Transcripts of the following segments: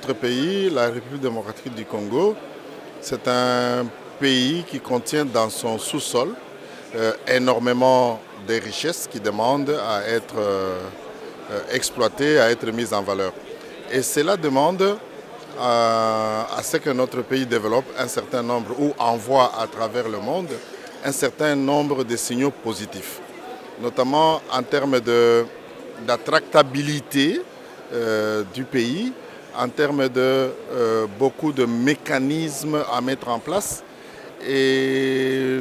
notre pays, la République démocratique du Congo, c'est un pays qui contient dans son sous-sol énormément de richesses qui demandent à être exploitées, à être mises en valeur. Et cela demande à ce que notre pays développe un certain nombre ou envoie à travers le monde un certain nombre de signaux positifs, notamment en termes d'attractabilité du pays, en termes de beaucoup de mécanismes à mettre en place. Et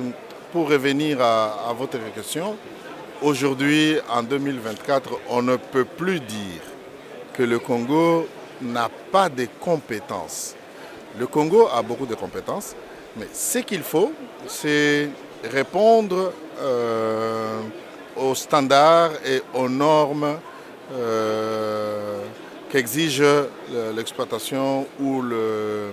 pour revenir à votre question, aujourd'hui, en 2024, on ne peut plus dire que le Congo n'a pas de compétences. Le Congo a beaucoup de compétences, mais ce qu'il faut, c'est répondre aux standards et aux normes qu'exige l'exploitation ou le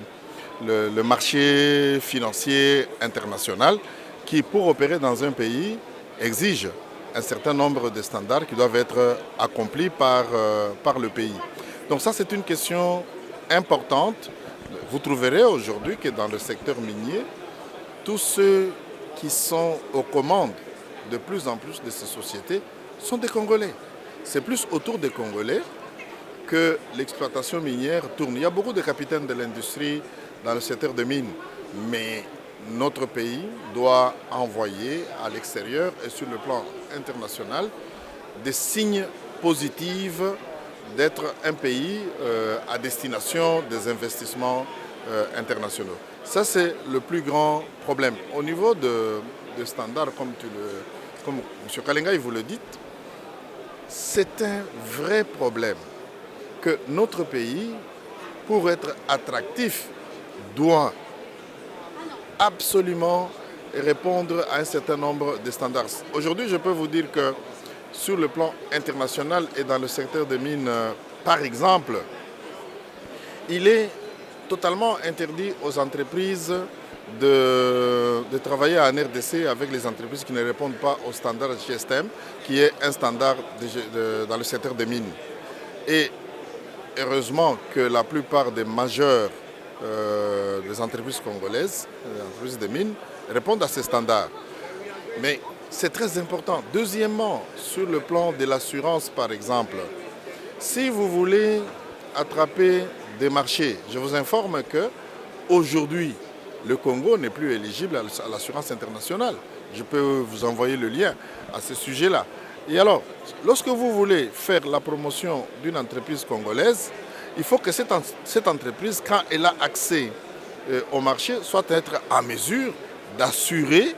marché financier international qui, pour opérer dans un pays, exige un certain nombre de standards qui doivent être accomplis par le pays. Donc ça, c'est une question importante. Vous trouverez aujourd'hui que dans le secteur minier, tous ceux qui sont aux commandes de plus en plus de ces sociétés sont des Congolais. C'est plus autour des Congolais que l'exploitation minière tourne. Il y a beaucoup de capitaines de l'industrie dans le secteur des mines, mais notre pays doit envoyer à l'extérieur et sur le plan international des signes positifs d'être un pays à destination des investissements internationaux. Ça, c'est le plus grand problème. Au niveau de standards, comme M. Kalenga vous le dites, c'est un vrai problème que notre pays, pour être attractif, doit absolument répondre à un certain nombre de standards. Aujourd'hui, je peux vous dire que sur le plan international et dans le secteur des mines, par exemple, il est totalement interdit aux entreprises de travailler en RDC avec les entreprises qui ne répondent pas au standard GSTM, qui est un standard dans le secteur des mines. Et heureusement que la plupart des majeurs des entreprises congolaises, des entreprises de mines, répondent à ces standards. Mais c'est très important. Deuxièmement, sur le plan de l'assurance, par exemple, si vous voulez attraper des marchés, je vous informe qu'aujourd'hui, le Congo n'est plus éligible à l'assurance internationale. Je peux vous envoyer le lien à ce sujet-là. Et alors, lorsque vous voulez faire la promotion d'une entreprise congolaise, il faut que cette entreprise, quand elle a accès au marché, soit être en mesure d'assurer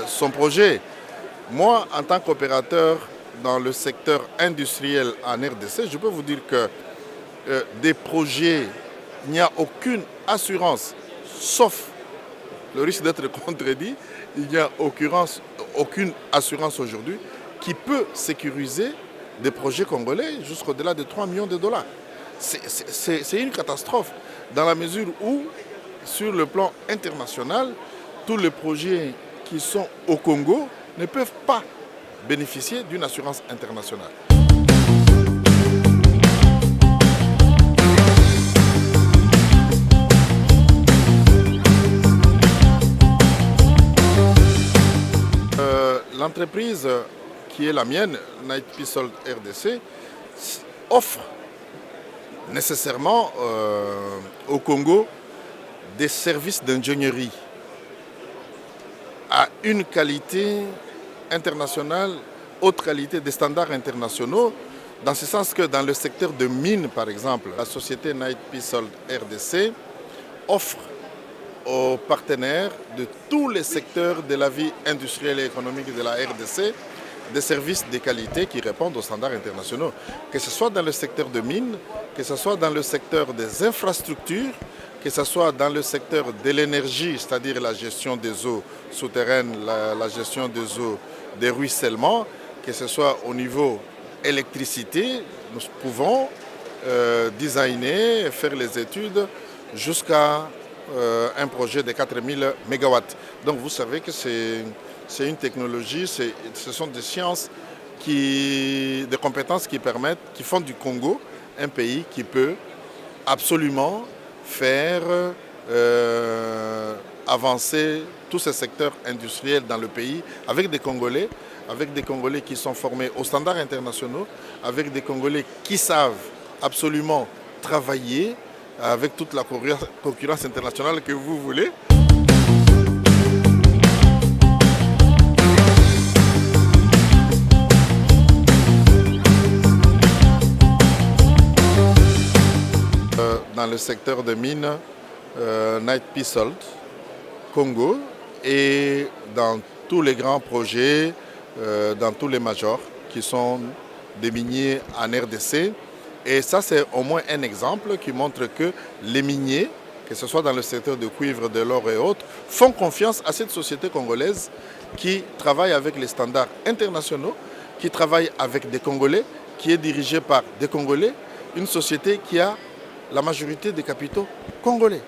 son projet. Moi, en tant qu'opérateur dans le secteur industriel en RDC, je peux vous dire que des projets, il n'y a aucune assurance, sauf le risque d'être contredit, il n'y a aucune assurance aujourd'hui qui peut sécuriser des projets congolais jusqu'au-delà de 3 millions de dollars. C'est une catastrophe dans la mesure où, sur le plan international, tous les projets qui sont au Congo ne peuvent pas bénéficier d'une assurance internationale. L'entreprise qui est la mienne, Night Pistol RDC, offre nécessairement au Congo des services d'ingénierie à une qualité internationale, haute qualité, des standards internationaux, dans ce sens que dans le secteur de mines, par exemple, la société Night Pistol RDC offre aux partenaires de tous les secteurs de la vie industrielle et économique de la RDC des services de qualité qui répondent aux standards internationaux, que ce soit dans le secteur de mines, que ce soit dans le secteur des infrastructures, que ce soit dans le secteur de l'énergie, c'est-à-dire la gestion des eaux souterraines, la gestion des eaux des ruissellements, que ce soit au niveau électricité, nous pouvons designer, faire les études jusqu'à un projet de 4000 MW. Donc vous savez que c'est une technologie, ce sont des sciences, des compétences qui font du Congo un pays qui peut absolument faire avancer tous ces secteurs industriels dans le pays avec des Congolais qui sont formés aux standards internationaux, avec des Congolais qui savent absolument travailler avec toute la concurrence internationale que vous voulez. Dans le secteur de mines, Night Salt, Congo, et dans tous les grands projets, dans tous les majors qui sont des miniers en RDC. Et ça, c'est au moins un exemple qui montre que les miniers, que ce soit dans le secteur de cuivre, de l'or et autres, font confiance à cette société congolaise qui travaille avec les standards internationaux, qui travaille avec des Congolais, qui est dirigée par des Congolais, une société qui a la majorité des capitaux congolais.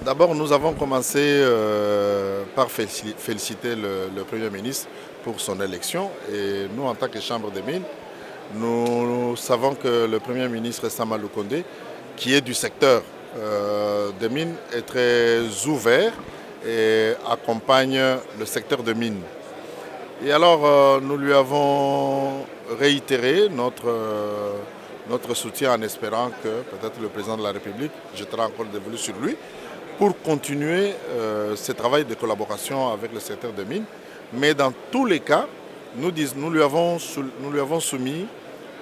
D'abord, nous avons commencé par féliciter le Premier ministre pour son élection. Et nous, en tant que Chambre des mines, nous savons que le Premier ministre Sama Lukonde, qui est du secteur des mines, est très ouvert et accompagne le secteur des mines. Et alors, nous lui avons réitéré notre soutien en espérant que peut-être le président de la République jettera encore des volets sur lui pour continuer ce travail de collaboration avec le secteur des mines. Mais dans tous les cas, nous lui avons soumis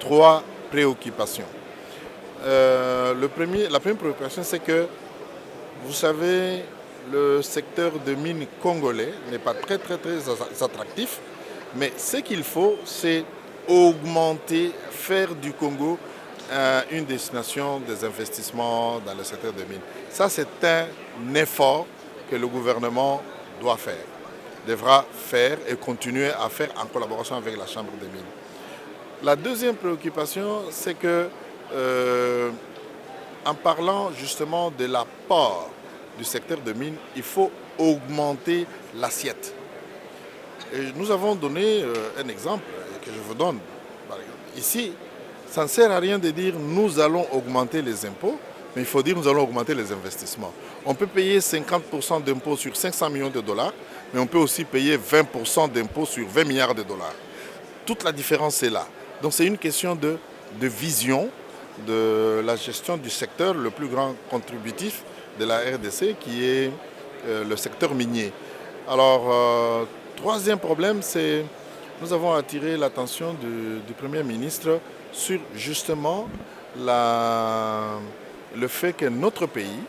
3 préoccupations. La première préoccupation, c'est que, vous savez, le secteur de mines congolais n'est pas très attractif, mais ce qu'il faut, c'est augmenter, faire du Congo une destination des investissements dans le secteur des mines. Ça, c'est un effort que le gouvernement devra faire et continuer à faire en collaboration avec la Chambre des mines. La deuxième préoccupation, c'est que, en parlant justement de l'apport du secteur de mines, il faut augmenter l'assiette. Et nous avons donné un exemple que je vous donne. Ici, ça ne sert à rien de dire nous allons augmenter les impôts, mais il faut dire nous allons augmenter les investissements. On peut payer 50% d'impôts sur 500 millions de dollars, mais on peut aussi payer 20% d'impôts sur 20 milliards de dollars. Toute la différence est là. Donc c'est une question de vision de la gestion du secteur le plus grand contributif de la RDC, qui est le secteur minier. Alors, troisième problème, c'est nous avons attiré l'attention du Premier ministre sur justement le fait que notre pays,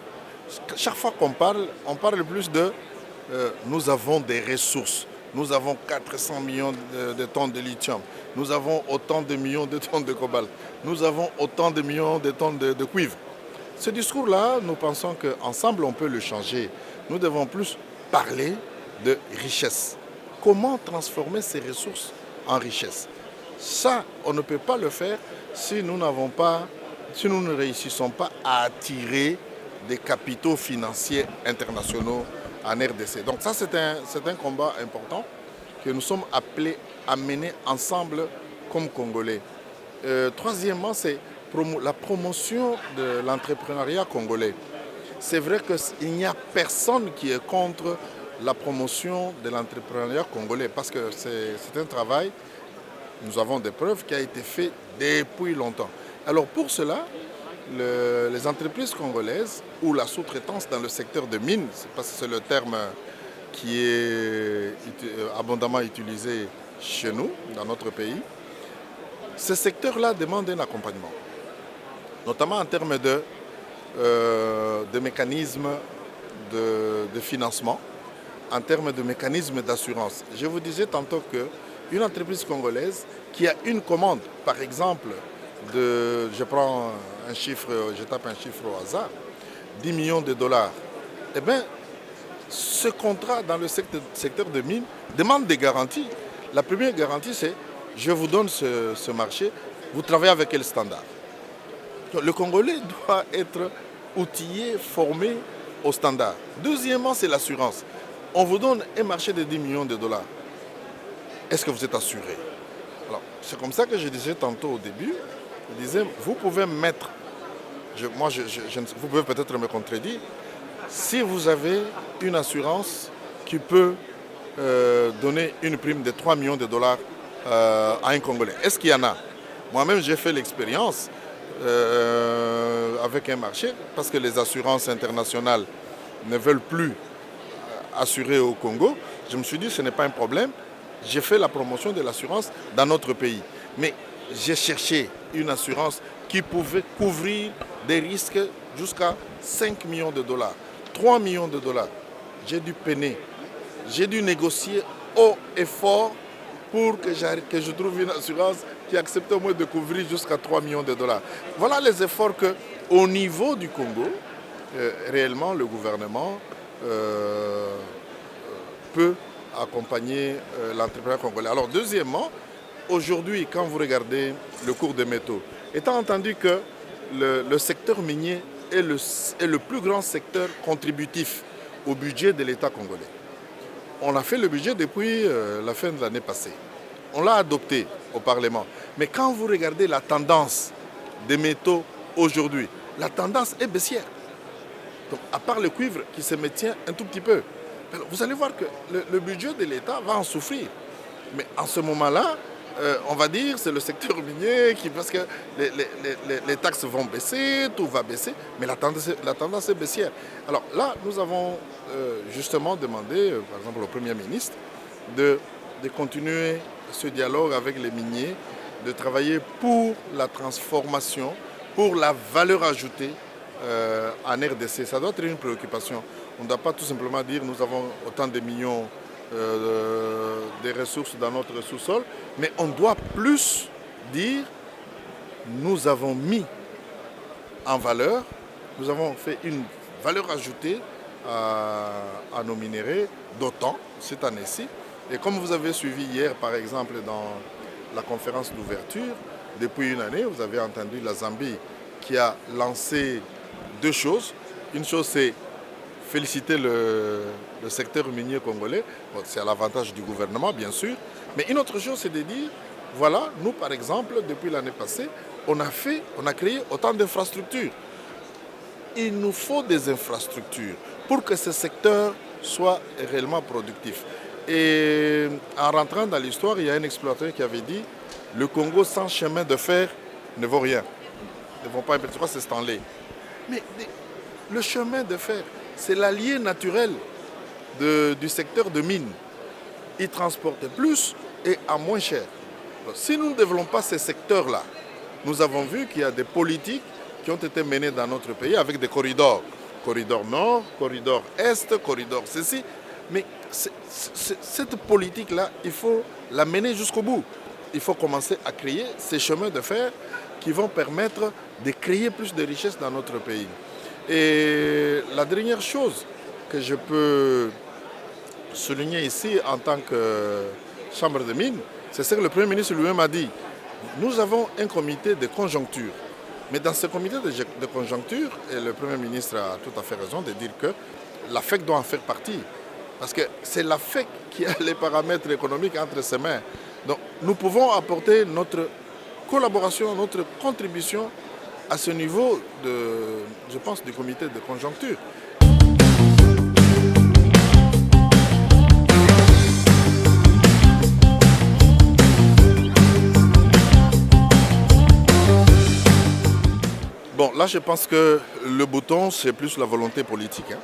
chaque fois qu'on parle, on parle plus de nous avons des ressources. Nous avons 400 millions de tonnes de lithium. Nous avons autant de millions de tonnes de cobalt. Nous avons autant de millions de tonnes de cuivre. Ce discours-là, nous pensons qu'ensemble, on peut le changer. Nous devons plus parler de richesse. Comment transformer ces ressources en richesse? Ça, on ne peut pas le faire si nous ne réussissons pas à attirer des capitaux financiers internationaux en RDC. Donc ça, c'est un combat important que nous sommes appelés à mener ensemble comme Congolais. Troisièmement, c'est la promotion de l'entrepreneuriat congolais. C'est vrai qu'il n'y a personne qui est contre la promotion de l'entrepreneuriat congolais parce que c'est un travail, nous avons des preuves, qui a été fait depuis longtemps. Alors pour cela, les entreprises congolaises ou la sous-traitance dans le secteur de mines, parce que c'est le terme qui est abondamment utilisé chez nous, dans notre pays, ce secteur-là demande un accompagnement, notamment en termes de mécanismes de financement, en termes de mécanismes d'assurance. Je vous disais tantôt qu'une entreprise congolaise qui a une commande, par exemple, je tape un chiffre au hasard, 10 millions de dollars, eh bien, ce contrat dans le secteur de mines demande des garanties. La première garantie, c'est je vous donne ce marché, vous travaillez avec quel standard? Le Congolais doit être outillé, formé aux standards. Deuxièmement, c'est l'assurance. On vous donne un marché de 10 millions de dollars. Est-ce que vous êtes assuré? Alors, c'est comme ça que je disais tantôt au début. Je disais, vous pouvez mettre, vous pouvez peut-être me contredire, si vous avez une assurance qui peut donner une prime de 3 millions de dollars à un Congolais. Est-ce qu'il y en a? Moi-même, j'ai fait l'expérience avec un marché parce que les assurances internationales ne veulent plus assurer au Congo. Je me suis dit, ce n'est pas un problème. J'ai fait la promotion de l'assurance dans notre pays. Mais j'ai cherché une assurance qui pouvait couvrir des risques jusqu'à 5 millions de dollars, 3 millions de dollars. J'ai dû peiner. J'ai dû négocier haut et fort pour que je trouve une assurance qui accepte au moins de couvrir jusqu'à 3 millions de dollars. Voilà les efforts qu'au niveau du Congo, réellement le gouvernement peut accompagner l'entrepreneur congolais. Alors deuxièmement, aujourd'hui quand vous regardez le cours des métaux, étant entendu que le secteur minier est le plus grand secteur contributif au budget de l'État congolais. On a fait le budget depuis la fin de l'année passée. On l'a adopté au Parlement. Mais quand vous regardez la tendance des métaux aujourd'hui, la tendance est baissière. Donc, à part le cuivre qui se maintient un tout petit peu. Alors, vous allez voir que le budget de l'État va en souffrir. Mais en ce moment-là, on va dire c'est le secteur minier parce que les taxes vont baisser, tout va baisser, mais la tendance est baissière. Alors là, nous avons justement demandé, par exemple au Premier ministre, de continuer ce dialogue avec les miniers, de travailler pour la transformation, pour la valeur ajoutée en RDC. Ça doit être une préoccupation. On ne doit pas tout simplement dire nous avons autant de millions des ressources dans notre sous-sol, mais on doit plus dire nous avons mis en valeur, nous avons fait une valeur ajoutée à nos minéraux, d'autant cette année-ci. Et comme vous avez suivi hier, par exemple, dans la conférence d'ouverture, depuis une année, vous avez entendu la Zambie qui a lancé deux choses. Une chose, c'est féliciter le secteur minier congolais. Bon, c'est à l'avantage du gouvernement, bien sûr. Mais une autre chose, c'est de dire, voilà, nous, par exemple, depuis l'année passée, on a créé autant d'infrastructures. Il nous faut des infrastructures pour que ce secteur soit réellement productif. Et en rentrant dans l'histoire, il y a un explorateur qui avait dit le Congo sans chemin de fer ne vaut rien. Ne vont pas c'est Stanley. Mais le chemin de fer, c'est l'allié naturel du secteur de mine. Il transporte plus et à moins cher. Donc, si nous ne développons pas ces secteurs-là, nous avons vu qu'il y a des politiques qui ont été menées dans notre pays avec des corridors. Corridor nord, corridor est, corridor ceci. Mais cette politique-là, il faut la mener jusqu'au bout. Il faut commencer à créer ces chemins de fer qui vont permettre de créer plus de richesses dans notre pays. Et la dernière chose que je peux souligner ici en tant que chambre de mines, c'est ce que le Premier ministre lui-même a dit. Nous avons un comité de conjoncture. Mais dans ce comité de conjoncture, et le Premier ministre a tout à fait raison de dire que l'AFEC doit en faire partie. Parce que c'est l'AFEC qui a les paramètres économiques entre ses mains. Donc nous pouvons apporter notre collaboration, notre contribution à ce niveau, je pense, du comité de conjoncture. Bon, là, je pense que le bouton, c'est plus la volonté politique. Hein.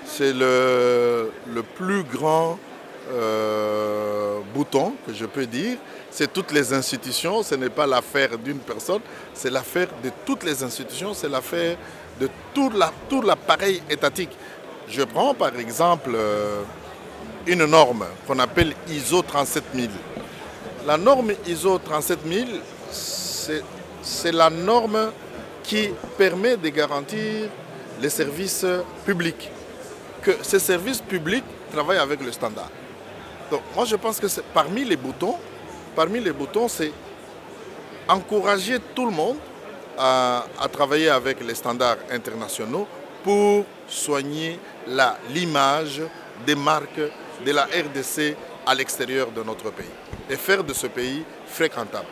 C'est le plus grand bouton que je peux dire. C'est toutes les institutions, ce n'est pas l'affaire d'une personne, c'est l'affaire de toutes les institutions, c'est l'affaire de tout l'appareil étatique. Je prends par exemple une norme qu'on appelle ISO 37000. La norme ISO 37000, c'est la norme qui permet de garantir les services publics, que ces services publics travaillent avec le standard. Donc moi je pense que parmi les boutons, c'est encourager tout le monde à travailler avec les standards internationaux pour soigner l'image des marques de la RDC à l'extérieur de notre pays et faire de ce pays fréquentable.